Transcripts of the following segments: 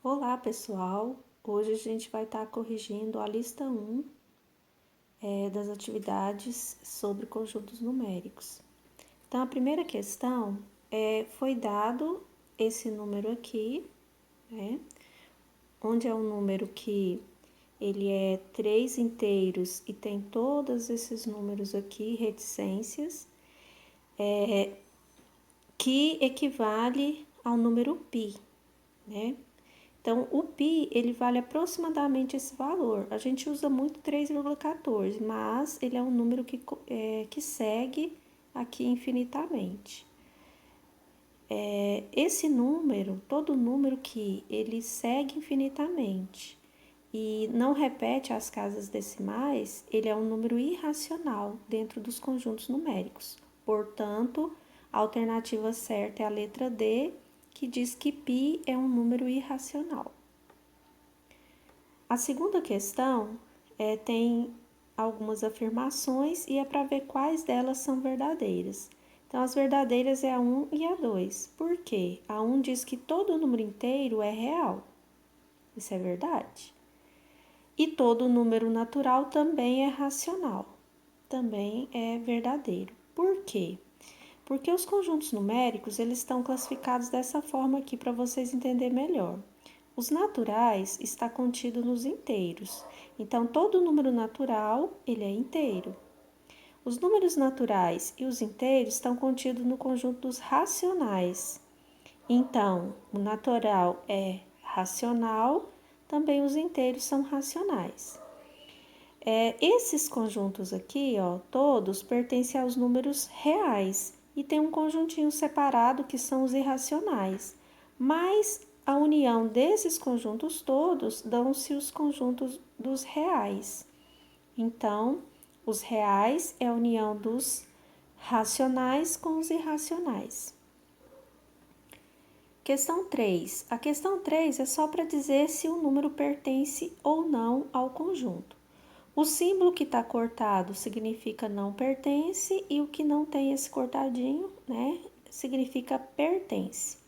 Olá, pessoal! Hoje a gente vai estar corrigindo a lista 1 das atividades sobre conjuntos numéricos. Então, a primeira questão foi dado esse número aqui, né? Onde é um número que ele é 3 inteiros e tem todos esses números aqui, reticências, que equivale ao número π, né? Então, o π, ele vale aproximadamente esse valor. A gente usa muito 3,14, mas ele é um número que segue aqui infinitamente. Esse número, todo número que ele segue infinitamente e não repete as casas decimais, ele é um número irracional dentro dos conjuntos numéricos. Portanto, a alternativa certa é a letra D, que diz que π é um número irracional. A segunda questão tem algumas afirmações e é para ver quais delas são verdadeiras. Então, as verdadeiras é a 1 e a 2. Por quê? A 1 diz que todo número inteiro é real. Isso é verdade. E todo número natural também é racional. Também é verdadeiro. Por quê? Porque os conjuntos numéricos, eles estão classificados dessa forma aqui para vocês entenderem melhor. Os naturais está contido nos inteiros. Então, todo número natural, ele é inteiro. Os números naturais e os inteiros estão contidos no conjunto dos racionais. Então, o natural é racional, também os inteiros são racionais. Esses conjuntos aqui, ó, todos pertencem aos números reais e tem um conjuntinho separado que são os irracionais. Mas a união desses conjuntos todos dão-se os conjuntos dos reais. Então, os reais é a união dos racionais com os irracionais. Questão 3. A questão 3 é só para dizer se o número pertence ou não ao conjunto. O símbolo que está cortado significa não pertence e o que não tem esse cortadinho, né, significa pertence.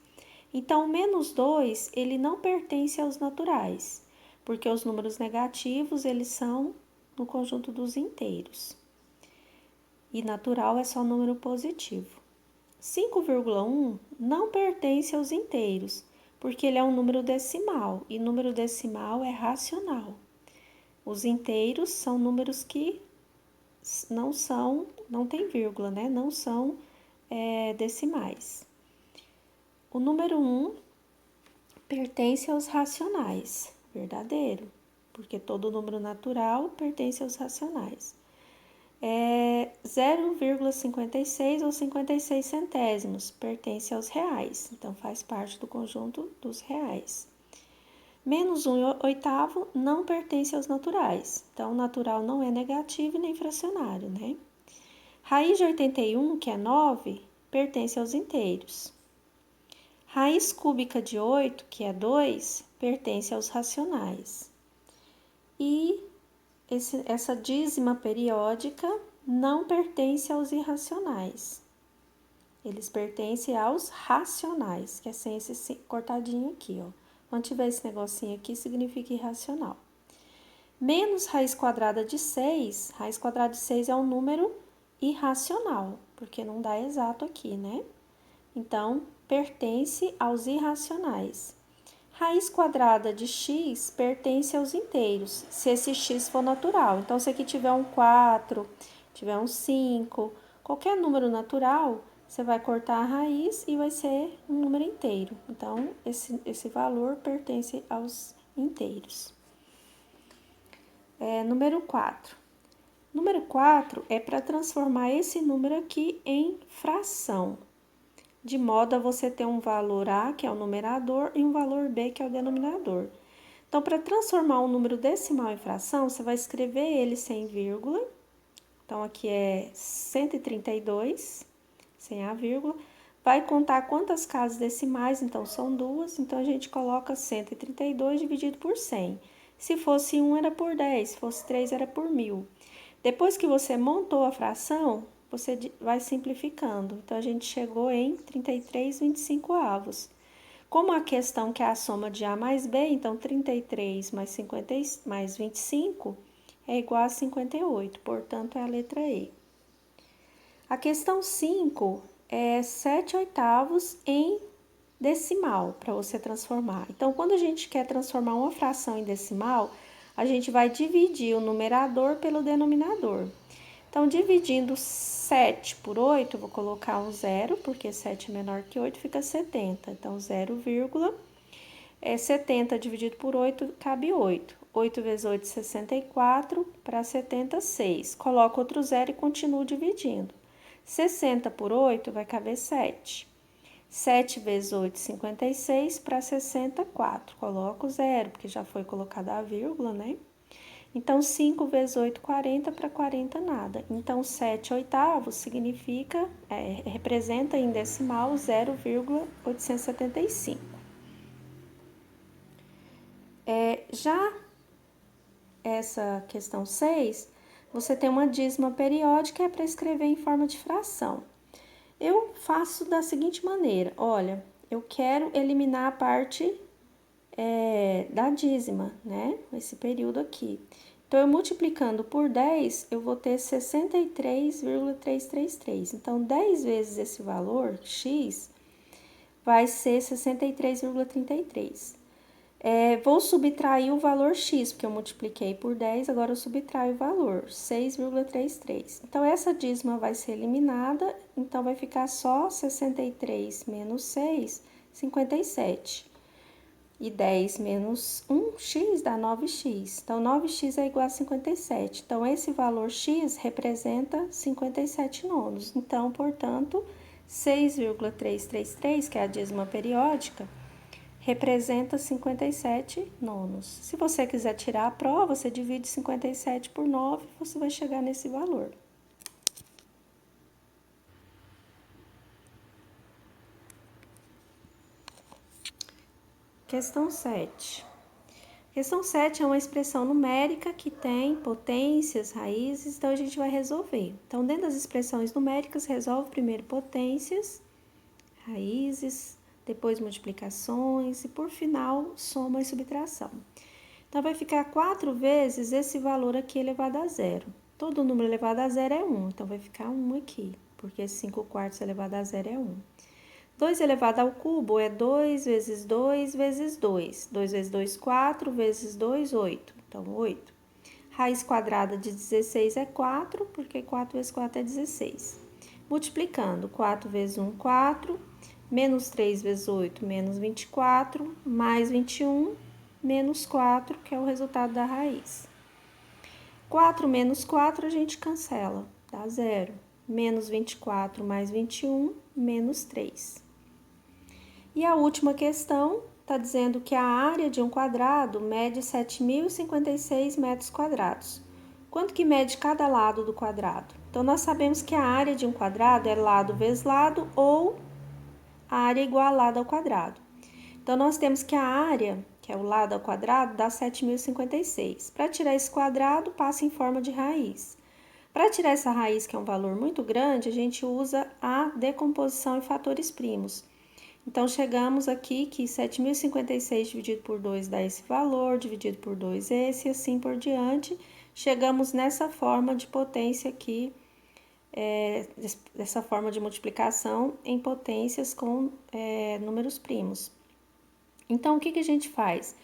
Então, o menos 2, ele não pertence aos naturais, porque os números negativos, eles são no conjunto dos inteiros. E natural é só número positivo. 5,1 não pertence aos inteiros, porque ele é um número decimal, e número decimal é racional. Os inteiros são números que não tem vírgula, né? Não são decimais. O número 1 pertence aos racionais, verdadeiro, porque todo número natural pertence aos racionais. 0,56 ou 56 centésimos pertence aos reais, então faz parte do conjunto dos reais. Menos 1/8 não pertence aos naturais, então natural não é negativo nem fracionário, né? Raiz de 81, que é 9, pertence aos inteiros. Raiz cúbica de 8, que é 2, pertence aos racionais. E essa dízima periódica não pertence aos irracionais. Eles pertencem aos racionais, que é sem esse cortadinho aqui, ó. Quando tiver esse negocinho aqui, significa irracional. Menos raiz quadrada de 6, raiz quadrada de 6 é um número irracional, porque não dá exato aqui, né? Então, pertence aos irracionais. Raiz quadrada de x pertence aos inteiros, se esse x for natural. Então, se aqui tiver um 4, tiver um 5, qualquer número natural, você vai cortar a raiz e vai ser um número inteiro. Então, esse valor pertence aos inteiros. Número 4. Número 4 é para transformar esse número aqui em fração, de modo a você ter um valor A, que é o numerador, e um valor B, que é o denominador. Então, para transformar um número decimal em fração, você vai escrever ele sem vírgula. Então, aqui é 132, sem a vírgula. Vai contar quantas casas decimais, então são 2, então a gente coloca 132 dividido por 100. Se fosse 1, era por 10, se fosse 3, era por 1000. Depois que você montou a fração, você vai simplificando. Então, a gente chegou em 33/25. Como a questão que é a soma de A mais B, então 33 mais 25 é igual a 58, portanto, é a letra E. A questão 5 é 7/8 em decimal, para você transformar. Então, quando a gente quer transformar uma fração em decimal, a gente vai dividir o numerador pelo denominador. Então, dividindo 7 por 8, eu vou colocar um zero, porque 7 é menor que 8, fica 70. Então, 70 dividido por 8, cabe 8. 8 vezes 8, 64, para 70, 6. Coloco outro zero e continuo dividindo. 60 por 8 vai caber 7. 7 vezes 8, 56, para 64. Coloco zero, porque já foi colocada a vírgula, né? Então, 5 vezes 8, 40, para 40 nada. Então, 7/8 significa, representa em decimal 0,875. Já essa questão 6, você tem uma dízima periódica, é para escrever em forma de fração. Eu faço da seguinte maneira, olha, eu quero eliminar a parte da dízima, né? Esse período aqui. Então, eu multiplicando por 10, eu vou ter 63,333. Então, 10 vezes esse valor, x, vai ser 63,33. Vou subtrair o valor x, porque eu multipliquei por 10, agora eu subtraio o valor, 6,33. Então, essa dízima vai ser eliminada, então vai ficar só 63 menos 6, 57. E 10 menos 1x dá 9x. Então, 9x é igual a 57. Então, esse valor x representa 57 nonos. Então, portanto, 6,333, que é a dízima periódica, representa 57 nonos. Se você quiser tirar a prova, você divide 57 por 9, você vai chegar nesse valor. Questão 7. Questão 7 é uma expressão numérica que tem potências, raízes, então a gente vai resolver. Então, dentro das expressões numéricas, resolve primeiro potências, raízes, depois multiplicações e, por final, soma e subtração. Então, vai ficar 4 vezes esse valor aqui elevado a zero. Todo número elevado a zero é 1, então vai ficar 1 aqui, porque 5 quartos elevado a zero é 1. 2 elevado ao cubo é 2 vezes 2 vezes 2. 2 vezes 2, 4, vezes 2, 8. Então, 8. Raiz quadrada de 16 é 4, porque 4 vezes 4 é 16. Multiplicando, 4 vezes 1, 4. Menos 3 vezes 8, menos 24. Mais 21, menos 4, que é o resultado da raiz. 4 menos 4 a gente cancela, dá 0. Menos 24 mais 21, menos 3. E a última questão está dizendo que a área de um quadrado mede 7.056 metros quadrados. Quanto que mede cada lado do quadrado? Então, nós sabemos que a área de um quadrado é lado vezes lado ou a área igual a lado ao quadrado. Então, nós temos que a área, que é o lado ao quadrado, dá 7.056. Para tirar esse quadrado, passa em forma de raiz. Para tirar essa raiz, que é um valor muito grande, a gente usa a decomposição em fatores primos. Então, chegamos aqui que 7.056 dividido por 2 dá esse valor, dividido por 2 esse, e assim por diante. Chegamos nessa forma de potência aqui, dessa forma de multiplicação em potências com números primos. Então, o que a gente faz?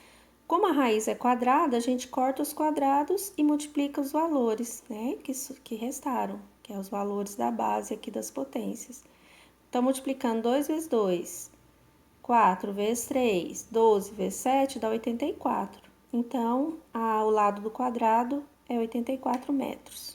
Como a raiz é quadrada, a gente corta os quadrados e multiplica os valores, né, que restaram, que é os valores da base aqui das potências. Então, multiplicando 2 vezes 2, 4 vezes 3, 12 vezes 7 dá 84. Então, o lado do quadrado é 84 metros.